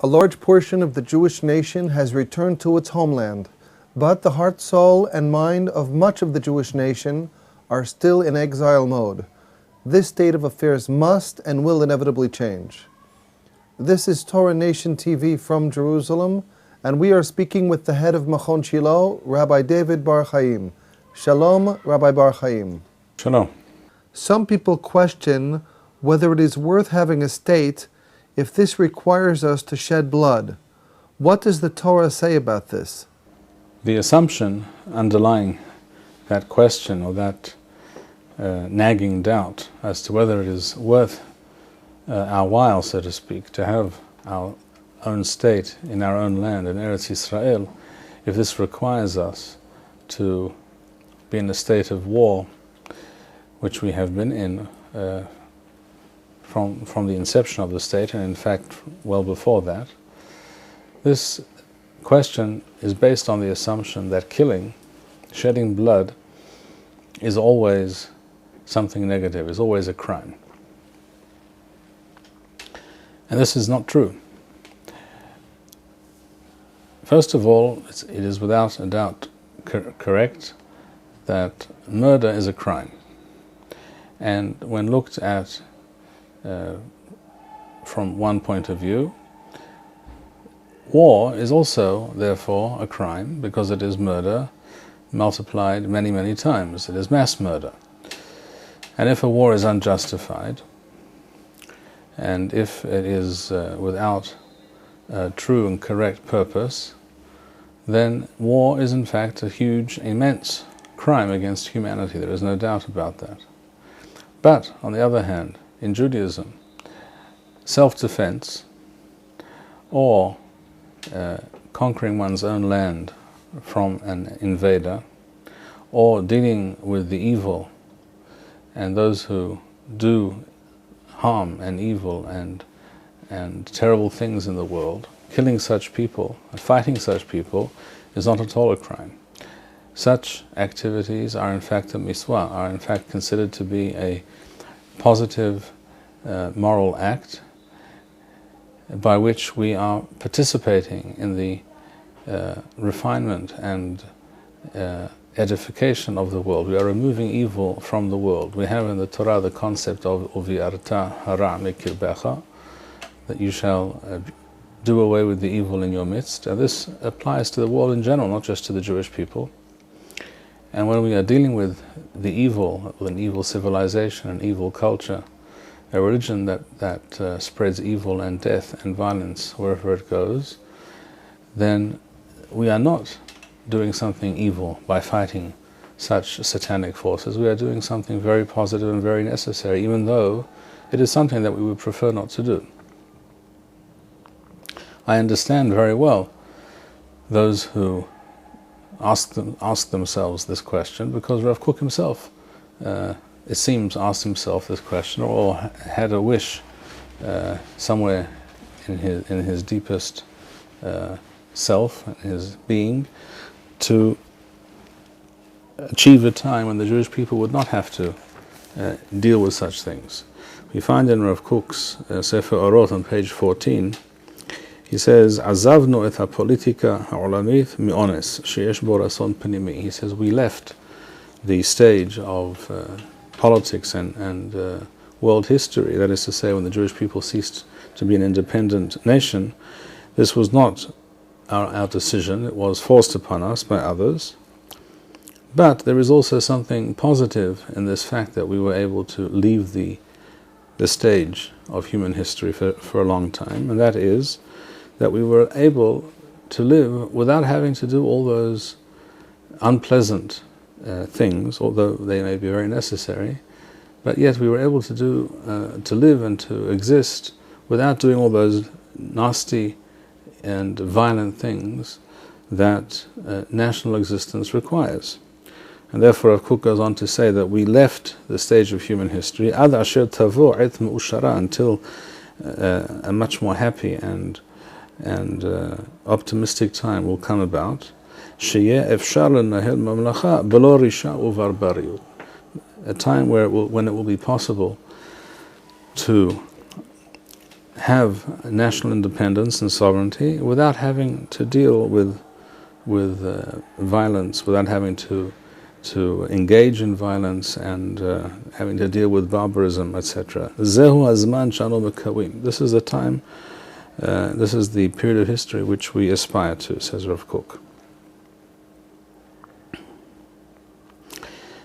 A large portion of the Jewish nation has returned to its homeland, but the heart, soul, and mind of much of the Jewish nation are still in exile mode. This state of affairs must and will inevitably change. This is Torah Nation TV from Jerusalem, and we are speaking with the head of Machon Shilo, Rabbi David Bar-Hayim. Shalom, Rabbi Bar-Hayim. Shalom. Some people question whether it is worth having a state if this requires us to shed blood. What does the Torah say about this? The assumption underlying that question, or that nagging doubt as to whether it is worth our while, so to speak, to have our own state in our own land, in Eretz Yisrael, if this requires us to be in a state of war, which we have been in from the inception of the state, and in fact well before that. This question is based on the assumption that killing, shedding blood, is always something negative, is always a crime. And this is not true. First of all, it is without a doubt correct that murder is a crime. And when looked at from one point of view, war is also, therefore, a crime, because it is murder multiplied many, many times. It is mass murder. And if a war is unjustified, and if it is without a true and correct purpose, then war is in fact a huge, immense crime against humanity. There is no doubt about that. But, on the other hand, in Judaism, self-defense, or conquering one's own land from an invader, or dealing with the evil and those who do harm and evil and terrible things in the world, killing such people and fighting such people is not at all a crime. Such activities are in fact a mitzvah, are in fact considered to be a positive moral act by which we are participating in the refinement and edification of the world. We are removing evil from the world. We have in the Torah the concept of uvi'arta hara mikirbecha, that you shall do away with the evil in your midst. And this applies to the world in general, not just to the Jewish people. And when we are dealing with the evil, with an evil civilization, an evil culture, a religion that spreads evil and death and violence wherever it goes, then we are not doing something evil by fighting such satanic forces. We are doing something very positive and very necessary, even though it is something that we would prefer not to do. I understand very well those who ask themselves this question, because Rav Kook himself, it seems, asked himself this question, or had a wish somewhere in his deepest self, his being, to achieve a time when the Jewish people would not have to deal with such things. We find in Rav Kook's Sefer Orot on page 14, he says, "Azavnu et ha-politika ha'olamit mi'ones sheyesh bo rason pnimi." He says, we left the stage of politics and world history, that is to say, when the Jewish people ceased to be an independent nation. This was not our decision, it was forced upon us by others. But there is also something positive in this fact that we were able to leave the stage of human history for a long time, and that is that we were able to live without having to do all those unpleasant things, although they may be very necessary, but yet we were able to live and to exist without doing all those nasty and violent things that national existence requires. And therefore Rav Kook goes on to say that we left the stage of human history ad asher tavo et me'ushara, until a much more happy and optimistic time will come about, sheyeh efshar lenahel mamlacha belo risha uvarbariyut, a time when it will be possible to have national independence and sovereignty without having to deal with violence, without having to engage in violence and having to deal with barbarism, etc. Zehu hazman shanu mekawim. This is the time, this is the period of history which we aspire to, says Rav Kook.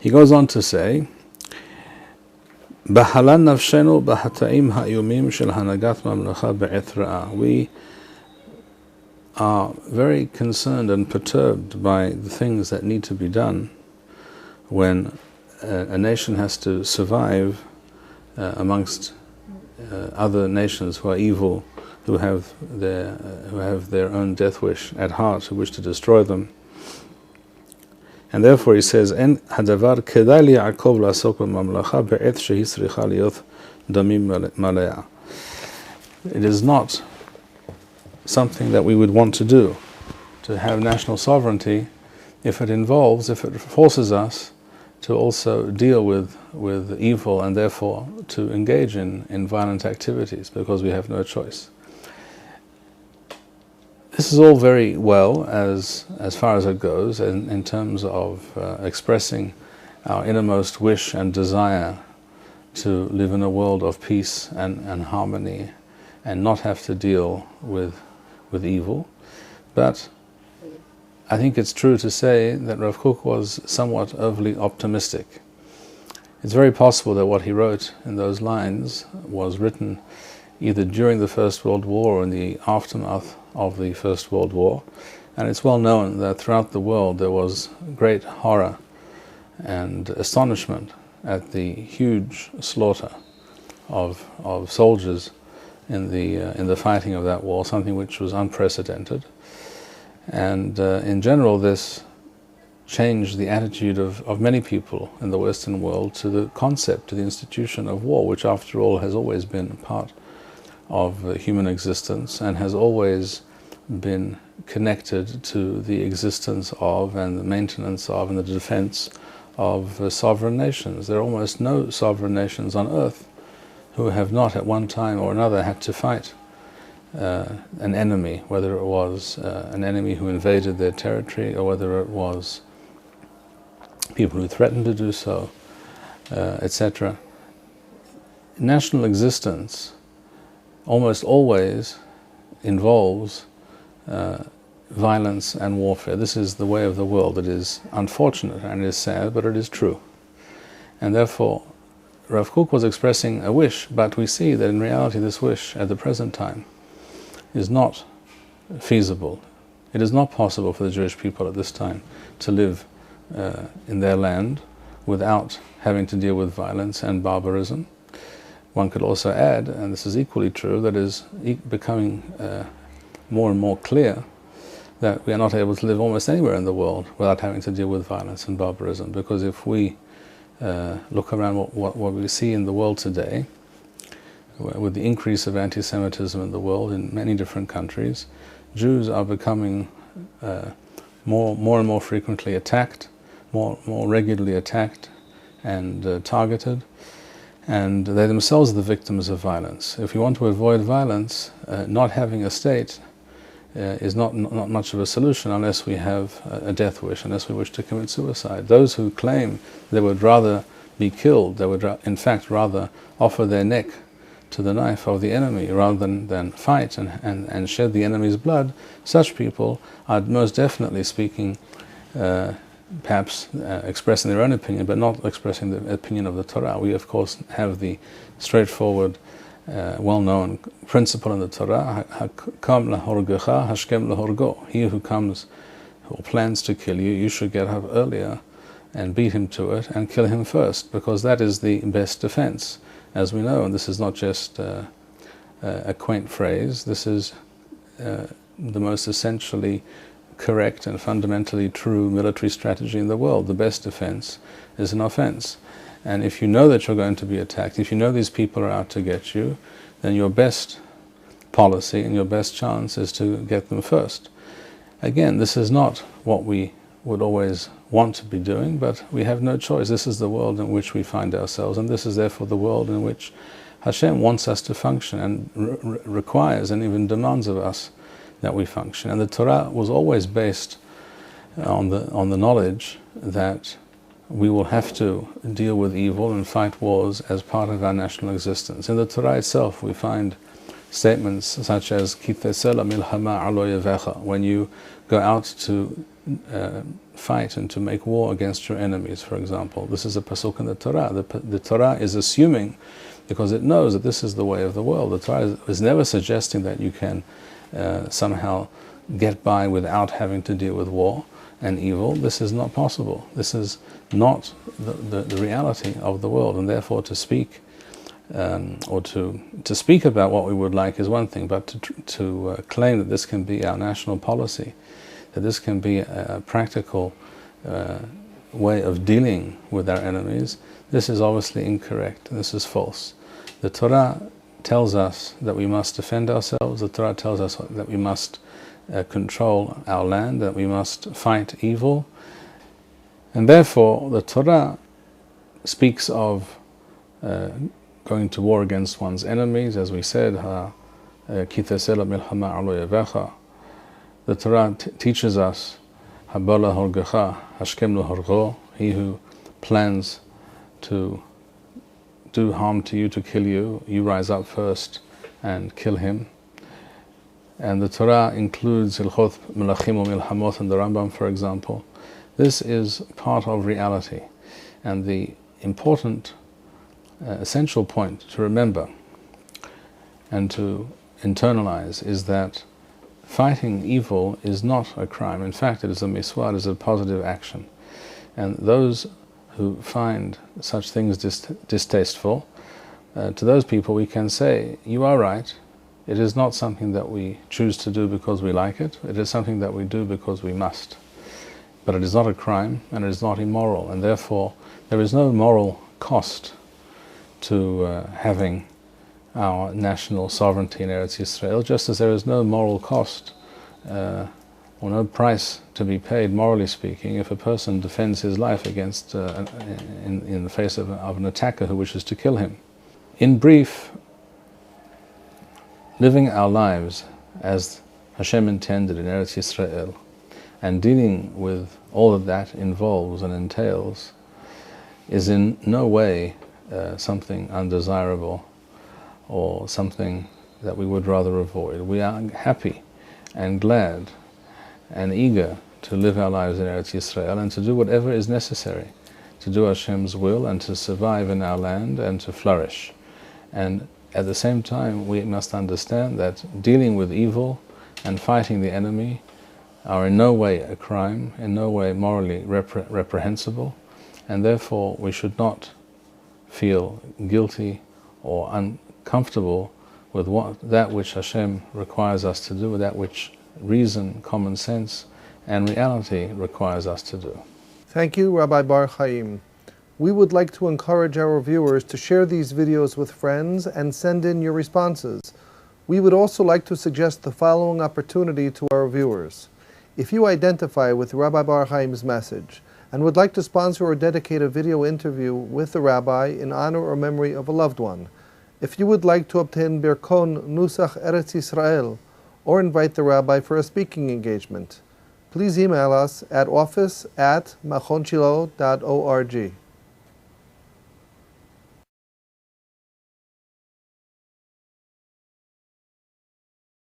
He goes on to say, B'halan nafshenu b'hata'im ha'yumim shel hanagat mamlecha be'et ra'ah. We are very concerned and perturbed by the things that need to be done when a nation has to survive amongst other nations who are evil, who have their own death wish at heart, who wish to destroy them. And therefore he says, "En hadavar kedai liYaakov la'asok b'mamlacha be'et shehi tzricha liot damim malea." It is not something that we would want to do, to have national sovereignty, if it forces us to also deal with evil and therefore to engage in violent activities, because we have no choice. This is all very well as far as it goes in terms of expressing our innermost wish and desire to live in a world of peace and harmony and not have to deal with evil. But I think it's true to say that Rav Kook was somewhat overly optimistic. It's very possible that what he wrote in those lines was written either during the First World War or in the aftermath of the First World War. And it's well known that throughout the world there was great horror and astonishment at the huge slaughter of soldiers in the fighting of that war, something which was unprecedented. And in general, this changed the attitude of many people in the Western world to the concept, to the institution of war, which after all has always been part of human existence and has always been connected to the existence of and the maintenance of and the defense of sovereign nations. There are almost no sovereign nations on earth who have not at one time or another had to fight an enemy, whether it was an enemy who invaded their territory or whether it was people who threatened to do so, etc. National existence almost always involves violence and warfare. This is the way of the world. It is unfortunate and it is sad, but it is true. And therefore, Rav Kook was expressing a wish, but we see that in reality this wish at the present time is not feasible. It is not possible for the Jewish people at this time to live in their land without having to deal with violence and barbarism. One could also add, and this is equally true, that it is becoming more and more clear that we are not able to live almost anywhere in the world without having to deal with violence and barbarism. Because if we look around what we see in the world today, with the increase of anti-Semitism in the world in many different countries, Jews are becoming more and more frequently attacked, more regularly attacked and targeted, and they themselves are the victims of violence. If you want to avoid violence, not having a state is not much of a solution unless we have a death wish, unless we wish to commit suicide. Those who claim they would rather be killed, they would in fact rather offer their neck to the knife of the enemy rather than fight and shed the enemy's blood, such people are most definitely speaking, perhaps expressing their own opinion, but not expressing the opinion of the Torah. We of course have the straightforward, well-known principle in the Torah, Hakam lahorgecha, hashkem lahorgo. He who comes or plans to kill you, you should get up earlier and beat him to it and kill him first, because that is the best defense. As we know, and this is not just a quaint phrase, this is the most essentially correct and fundamentally true military strategy in the world. The best defense is an offense. And if you know that you're going to be attacked, if you know these people are out to get you, then your best policy and your best chance is to get them first. Again, this is not what we would always want to be doing, but we have no choice. This is the world in which we find ourselves, and this is therefore the world in which Hashem wants us to function and requires and even demands of us that we function. And the Torah was always based on the knowledge that we will have to deal with evil and fight wars as part of our national existence. In the Torah itself, we find statements such as "Ki teseh milhama alo yevecha," when you go out to fight and to make war against your enemies, for example. This is a pasuk in the Torah. The Torah is assuming, because it knows that this is the way of the world. The Torah is never suggesting that you can somehow get by without having to deal with war and evil. This is not possible. This is not the reality of the world, and therefore to speak or to speak about what we would like is one thing, but to claim that this can be our national policy, that this can be a practical way of dealing with our enemies, this is obviously incorrect. This is false. The Torah tells us that we must defend ourselves. The Torah tells us that we must control our land, that we must fight evil. And therefore, the Torah speaks of going to war against one's enemies, as we said, Ki teseh milhama alo yevecha. The Torah teaches us, Habala horgecha, hashkem lo horgo, he who plans to do harm to you, to kill you, you rise up first and kill him. And the Torah includes Hilchot Melachim u'Milhamot and the Rambam, for example. This is part of reality. And the important, essential point to remember and to internalize is that fighting evil is not a crime. In fact, it is a miswah, it is a positive action. And those who find such things distasteful, to those people we can say, you are right. It is not something that we choose to do because we like it. It is something that we do because we must. But it is not a crime, and it is not immoral, and therefore there is no moral cost to having our national sovereignty in Eretz Yisrael, just as there is no moral cost or no price to be paid, morally speaking, if a person defends his life against in the face of an attacker who wishes to kill him. In brief, living our lives as Hashem intended in Eretz Yisrael and dealing with all that involves and entails is in no way something undesirable or something that we would rather avoid. We are happy and glad and eager to live our lives in Eretz Yisrael and to do whatever is necessary to do Hashem's will and to survive in our land and to flourish. And at the same time, we must understand that dealing with evil and fighting the enemy are in no way a crime, in no way morally reprehensible, and therefore we should not feel guilty or uncomfortable with that which Hashem requires us to do, with that which reason, common sense, and reality requires us to do. Thank you, Rabbi Bar-Hayim. We would like to encourage our viewers to share these videos with friends and send in your responses. We would also like to suggest the following opportunity to our viewers. If you identify with Rabbi Bar-Hayim's message and would like to sponsor or dedicate a video interview with the rabbi in honor or memory of a loved one, if you would like to obtain Birkon Nusach Eretz Yisrael or invite the rabbi for a speaking engagement, please email us at office@machonshilo.org.